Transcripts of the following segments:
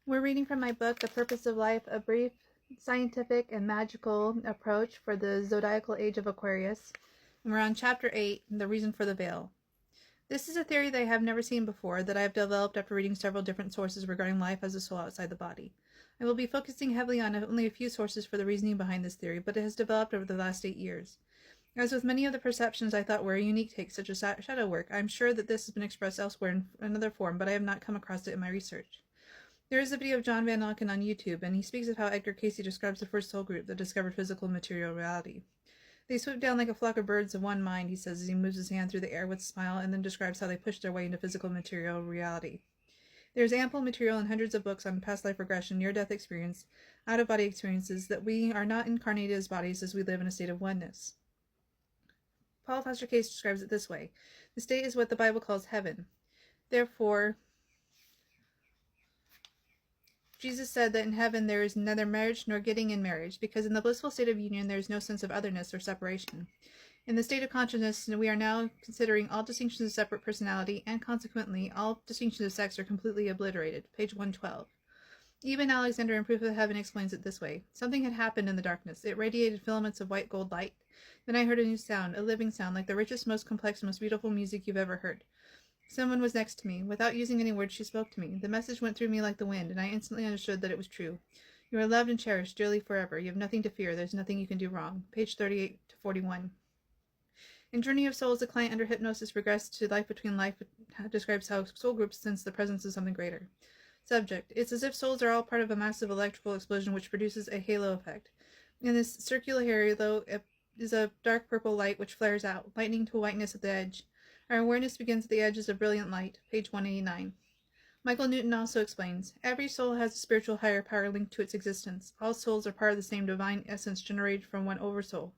We're reading from my book, The Purpose of Life, a brief scientific and magical approach for the zodiacal age of Aquarius. And we're on chapter 8, The Reason for the Veil. This is a theory that I have never seen before, that I have developed after reading several different sources regarding life as a soul outside the body. I will be focusing heavily on only a few sources for the reasoning behind this theory, but it has developed over the last 8 years. As with many of the perceptions I thought were a unique take, such as shadow work, I am sure that this has been expressed elsewhere in another form, but I have not come across it in my research. There is a video of John Van Auken on YouTube, and he speaks of how Edgar Cayce describes the first soul group that discovered physical and material reality. They swoop down like a flock of birds of one mind, he says as he moves his hand through the air with a smile, and then describes how they push their way into physical and material reality. There is ample material in hundreds of books on past life regression, near-death experience, out-of-body experiences, that we are not incarnated as bodies as we live in a state of oneness. Paul Foster Case describes it this way. The state is what the Bible calls heaven. Therefore, Jesus said that in heaven there is neither marriage nor getting in marriage, because in the blissful state of union there is no sense of otherness or separation. In the state of consciousness, we are now considering all distinctions of separate personality, and consequently all distinctions of sex are completely obliterated. Page 112. Even Alexander in Proof of Heaven explains it this way. Something had happened in the darkness. It radiated filaments of white gold light. Then I heard a new sound, a living sound, like the richest, most complex, most beautiful music you've ever heard. Someone was next to me. Without using any words, she spoke to me. The message went through me like the wind, and I instantly understood that it was true. You are loved and cherished dearly forever. You have nothing to fear. There's nothing you can do wrong. Page 38 to 41. In Journey of Souls, the client under hypnosis regressed to life between life describes how soul groups sense the presence of something greater. Subject. It's as if souls are all part of a massive electrical explosion which produces a halo effect. In this circular halo is a dark purple light which flares out, lightening to whiteness at the edge. Our awareness begins at the edges of brilliant light. Page 189. Michael Newton also explains, every soul has a spiritual higher power linked to its existence. All souls are part of the same divine essence generated from one oversoul.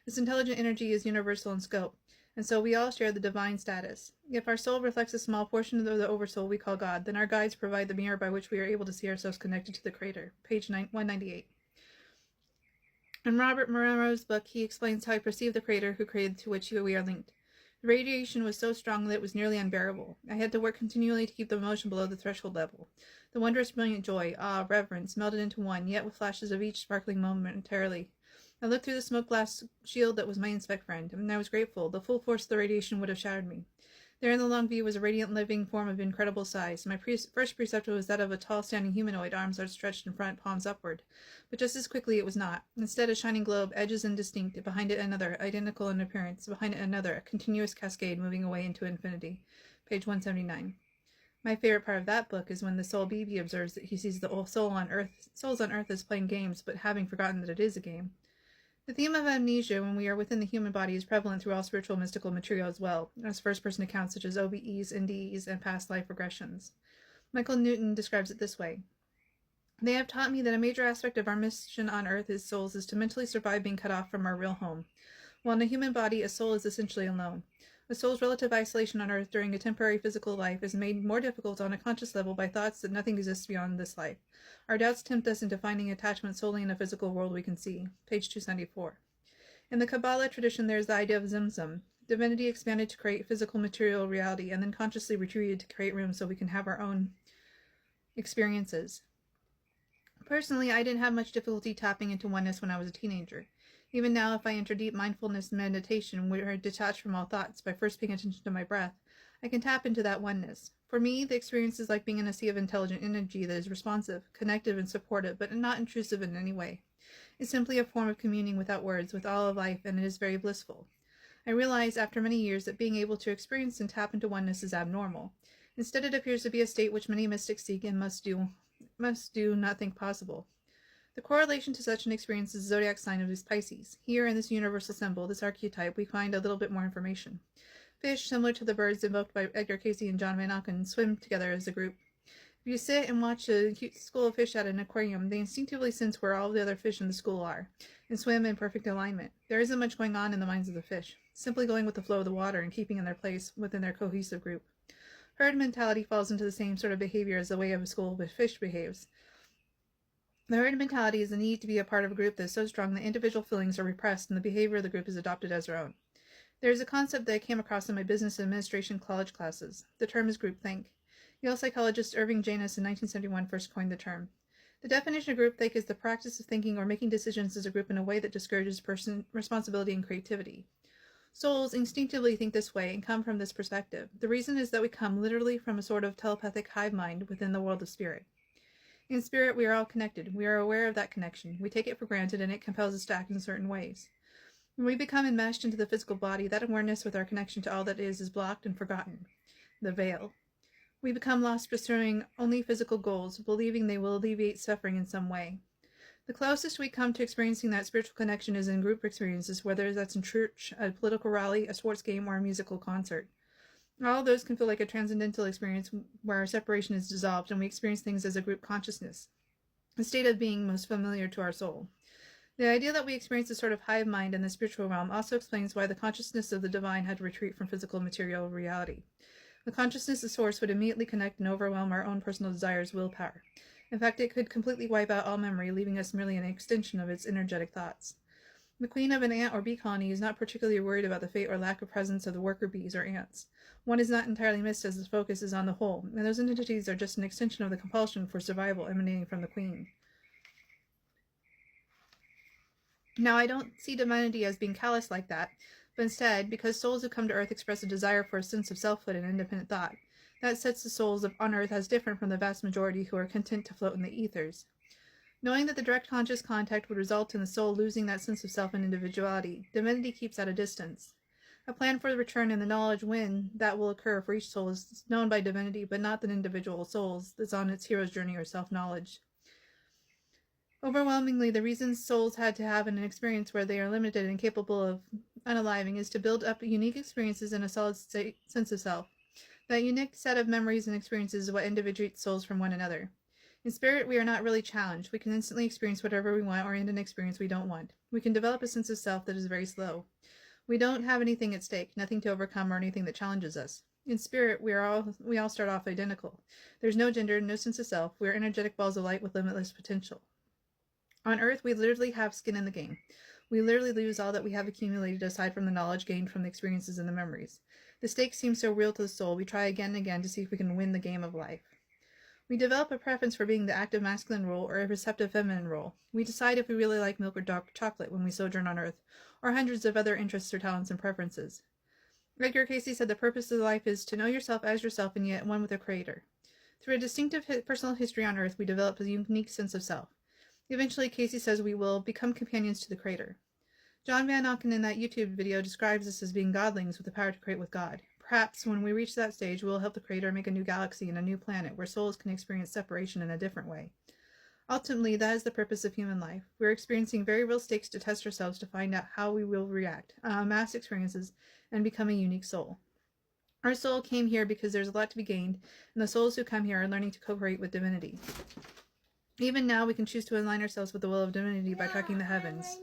This intelligent energy is universal in scope, and so we all share the divine status. If our soul reflects a small portion of the oversoul we call God, then our guides provide the mirror by which we are able to see ourselves connected to the Creator. Page 198. In Robert Monroe's book, he explains how he perceived the Creator who created, to which we are linked. The radiation was so strong that it was nearly unbearable. I had to work continually to keep the emotion below the threshold level. The wondrous, brilliant joy, awe, reverence melded into one, yet with flashes of each sparkling momentarily. I looked through the smoke glass shield that was my inspect friend, and I was grateful. The full force of the radiation would have shattered me. There in the long view was a radiant living form of incredible size. My first perception was that of a tall standing humanoid, arms outstretched in front, palms upward. But just as quickly it was not. Instead, a shining globe, edges indistinct, behind it another, identical in appearance, behind it another, a continuous cascade moving away into infinity. Page 179. My favorite part of that book is when the soul BB observes that he sees the souls on earth as playing games, but having forgotten that it is a game. The theme of amnesia when we are within the human body is prevalent through all spiritual mystical material as well, as first-person accounts such as OBEs, NDEs, and past life regressions. Michael Newton describes it this way. They have taught me that a major aspect of our mission on earth as souls is to mentally survive being cut off from our real home. While in a human body, a soul is essentially alone. A soul's relative isolation on earth during a temporary physical life is made more difficult on a conscious level by thoughts that nothing exists beyond this life. Our doubts tempt us into finding attachment solely in a physical world we can see. Page 274. In the Kabbalah tradition, there is the idea of Zimzum, divinity expanded to create physical material reality and then consciously retreated to create room so we can have our own experiences. Personally, I didn't have much difficulty tapping into oneness when I was a teenager. Even now, if I enter deep mindfulness meditation, where I detach from all thoughts by first paying attention to my breath, I can tap into that oneness. For me, the experience is like being in a sea of intelligent energy that is responsive, connective, and supportive, but not intrusive in any way. It's simply a form of communing without words with all of life, and it is very blissful. I realize after many years that being able to experience and tap into oneness is abnormal. Instead, it appears to be a state which many mystics seek and must do not think possible. The correlation to such an experience is the zodiac sign of Pisces. Here in this universal symbol, this archetype, we find a little bit more information. Fish, similar to the birds invoked by Edgar Cayce and John Van Auken, swim together as a group. If you sit and watch a cute school of fish at an aquarium, they instinctively sense where all the other fish in the school are, and swim in perfect alignment. There isn't much going on in the minds of the fish, simply going with the flow of the water and keeping in their place within their cohesive group. Herd mentality falls into the same sort of behavior as the way of a school of fish behaves. The herd mentality is the need to be a part of a group that is so strong that individual feelings are repressed and the behavior of the group is adopted as their own. There is a concept that I came across in my business administration college classes. The term is groupthink. Yale psychologist Irving Janis in 1971 first coined the term. The definition of groupthink is the practice of thinking or making decisions as a group in a way that discourages responsibility and creativity. Souls instinctively think this way and come from this perspective. The reason is that we come literally from a sort of telepathic hive mind within the world of spirit. In spirit, we are all connected. We are aware of that connection. We take it for granted, and it compels us to act in certain ways. When we become enmeshed into the physical body, that awareness with our connection to all that is blocked and forgotten. The veil. We become lost pursuing only physical goals, believing they will alleviate suffering in some way. The closest we come to experiencing that spiritual connection is in group experiences, whether that's in church, a political rally, a sports game, or a musical concert. All of those can feel like a transcendental experience where our separation is dissolved and we experience things as a group consciousness, a state of being most familiar to our soul. The idea that we experience a sort of hive mind in the spiritual realm also explains why the consciousness of the divine had to retreat from physical material reality. The consciousness of Source would immediately connect and overwhelm our own personal desires' willpower. In fact, it could completely wipe out all memory, leaving us merely an extension of its energetic thoughts. The queen of an ant or bee colony is not particularly worried about the fate or lack of presence of the worker bees or ants. One is not entirely missed as the focus is on the whole, and those entities are just an extension of the compulsion for survival emanating from the queen. Now, I don't see divinity as being callous like that, but instead, because souls who come to Earth express a desire for a sense of selfhood and independent thought, that sets the souls on Earth as different from the vast majority who are content to float in the ethers. Knowing that the direct conscious contact would result in the soul losing that sense of self and individuality, divinity keeps at a distance. A plan for the return and the knowledge when that will occur for each soul is known by divinity, but not the individual souls that's on its hero's journey or self-knowledge. Overwhelmingly, the reason souls had to have an experience where they are limited and capable of unaliving is to build up unique experiences and a solid sense of self. That unique set of memories and experiences is what individuates souls from one another. In spirit, we are not really challenged. We can instantly experience whatever we want or end an experience we don't want. We can develop a sense of self that is very slow. We don't have anything at stake, nothing to overcome or anything that challenges us. In spirit, we all start off identical. There's no gender, no sense of self. We are energetic balls of light with limitless potential. On Earth, we literally have skin in the game. We literally lose all that we have accumulated aside from the knowledge gained from the experiences and the memories. The stakes seem so real to the soul, we try again and again to see if we can win the game of life. We develop a preference for being the active masculine role or a receptive feminine role. We decide if we really like milk or dark chocolate when we sojourn on Earth, or hundreds of other interests or talents and preferences. Edgar Cayce said the purpose of life is to know yourself as yourself and yet one with the Creator. Through a distinctive personal history on Earth, we develop a unique sense of self. Eventually, Cayce says we will become companions to the Creator. John Van Auken in that YouTube video describes us as being godlings with the power to create with God. Perhaps when we reach that stage, we will help the Creator make a new galaxy and a new planet where souls can experience separation in a different way. Ultimately, that is the purpose of human life. We are experiencing very real stakes to test ourselves to find out how we will react, mass experiences, and become a unique soul. Our soul came here because there's a lot to be gained, and the souls who come here are learning to co-create with divinity. Even now, we can choose to align ourselves with the will of divinity by tracking the heavens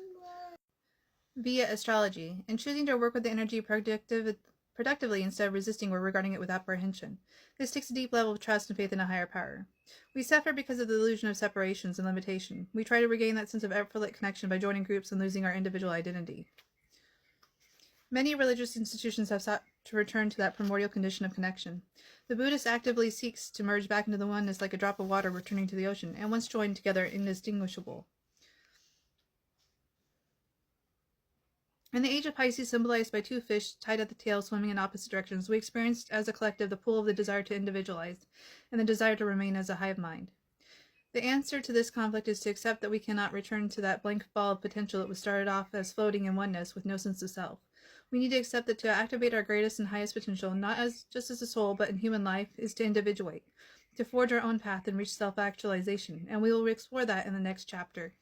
via astrology, and choosing to work with the energy productively instead of resisting or regarding it with apprehension. This takes a deep level of trust and faith in a higher power. We suffer because of the illusion of separations and limitation. We try to regain that sense of effortless connection by joining groups and losing our individual identity. Many religious institutions have sought to return to that primordial condition of connection. The Buddhist actively seeks to merge back into the oneness like a drop of water returning to the ocean, and once joined together, indistinguishable. In the age of Pisces, symbolized by two fish tied at the tail swimming in opposite directions, we experienced as a collective the pull of the desire to individualize and the desire to remain as a hive mind. The answer to this conflict is to accept that we cannot return to that blank ball of potential that was started off as floating in oneness with no sense of self. We need to accept that to activate our greatest and highest potential, not just as a soul, but in human life, is to individuate, to forge our own path and reach self-actualization, and we will explore that in the next chapter.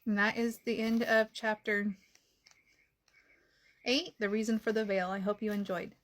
And that is the end of chapter 8, The Reason for the Veil. I hope you enjoyed.